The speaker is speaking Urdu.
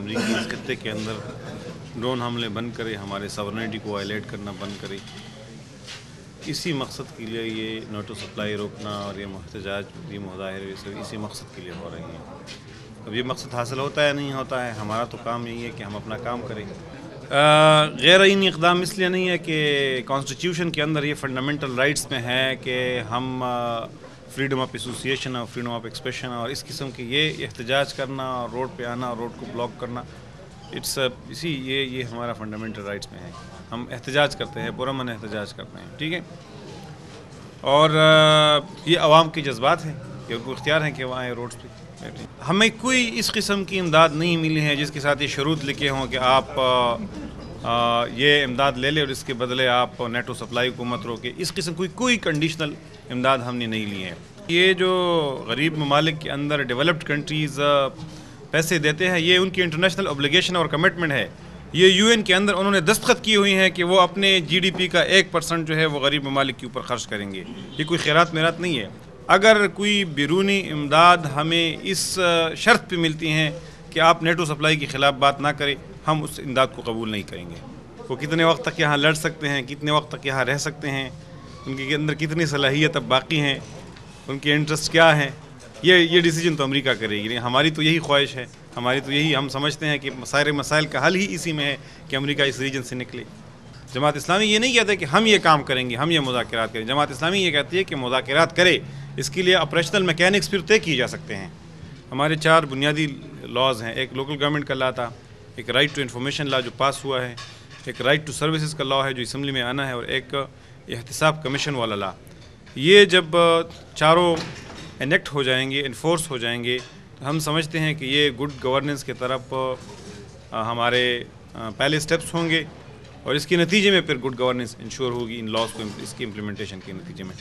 امریکی اس خطے کے اندر ڈرون حملے بند کرے، ہمارے سورنٹی کو وائلیٹ کرنا بند کرے. اسی مقصد کے لیے یہ نیٹو سپلائی روکنا اور یہ احتجاج، یہ مظاہرے اسی مقصد کے لیے ہو رہے ہیں. اب یہ مقصد حاصل ہوتا ہے نہیں ہوتا ہے، ہمارا تو کام یہی ہے کہ ہم اپنا کام کریں. غیر آئینی اقدام اس لیے نہیں ہے کہ کانسٹیٹیوشن کے اندر یہ فنڈامنٹل رائٹس میں ہے کہ ہم فریڈم آف ایسوسیشن اور فریڈم آف ایکسپریشن اور اس قسم کے یہ احتجاج کرنا اور روڈ پہ آنا اور روڈ کو بلاک کرنا، یہ ہمارا فنڈامنٹل رائٹس میں ہے. ہم احتجاج کرتے ہیں، پرامن احتجاج کرتے ہیں، ٹھیک ہے. اور یہ عوام کے جذبات ہیں، یہ ان کو اختیار ہیں کہ وہ آئیں روڈز پہ. ہمیں کوئی اس قسم کی امداد نہیں ملی ہے جس کے ساتھ یہ شروط لکھے ہوں کہ آپ یہ امداد لے لیں اور اس کے بدلے آپ نیٹو سپلائی کو مت روکے. اس قسم کوئی کنڈیشنل امداد ہم نے نہیں لی ہے. یہ جو غریب ممالک کے اندر ڈیولپڈ کنٹریز پیسے دیتے ہیں، یہ ان کی انٹرنیشنل اوبلیگیشن اور کمٹمنٹ ہے. یہ یو این کے اندر انہوں نے دستخط کی ہوئی ہیں کہ وہ اپنے جی ڈی پی کا 1% جو ہے وہ غریب ممالک کے اوپر خرچ کریں گے. یہ کوئی خیرات میرات نہیں ہے. اگر کوئی بیرونی امداد ہمیں اس شرط پہ ملتی ہیں کہ آپ نیٹو سپلائی کے خلاف بات نہ کریں، ہم اس امداد کو قبول نہیں کریں گے. وہ کتنے وقت تک یہاں لڑ سکتے ہیں، کتنے وقت تک یہاں رہ سکتے ہیں، ان کے اندر کتنی صلاحیت اب باقی ہیں، ان کے انٹرسٹ کیا ہیں، یہ ڈیسیجن تو امریکہ کرے گی. ہماری تو یہی خواہش ہے، ہماری تو یہی، ہم سمجھتے ہیں کہ سارے مسائل کا حل ہی اسی میں ہے کہ امریکہ اس ریجن سے نکلے. جماعت اسلامی یہ نہیں کہتے کہ ہم یہ کام کریں گے، ہم یہ مذاکرات کریں. جماعت اسلامی یہ کہتی ہے کہ مذاکرات کرے، اس کے لیے آپریشنل میکینکس پھر طے کیے جا سکتے ہیں. ہمارے 4 بنیادی لاز ہیں. ایک لوکل گورنمنٹ کا لا تھا، ایک رائٹ ٹو انفارمیشن لا جو پاس ہوا ہے، ایک رائٹ ٹو سروسز کا لا ہے جو اسمبلی میں آنا ہے، اور ایک احتساب کمیشن والا لا. یہ جب چاروں انیکٹ ہو جائیں گے، انفورس ہو جائیں گے، تو ہم سمجھتے ہیں کہ یہ گڈ گورننس کے طرف ہمارے پہلے سٹیپس ہوں گے، اور اس کے نتیجے میں پھر گڈ گورننس انشور ہوگی ان لاز کو، اس کی امپلیمنٹیشن کے نتیجے میں.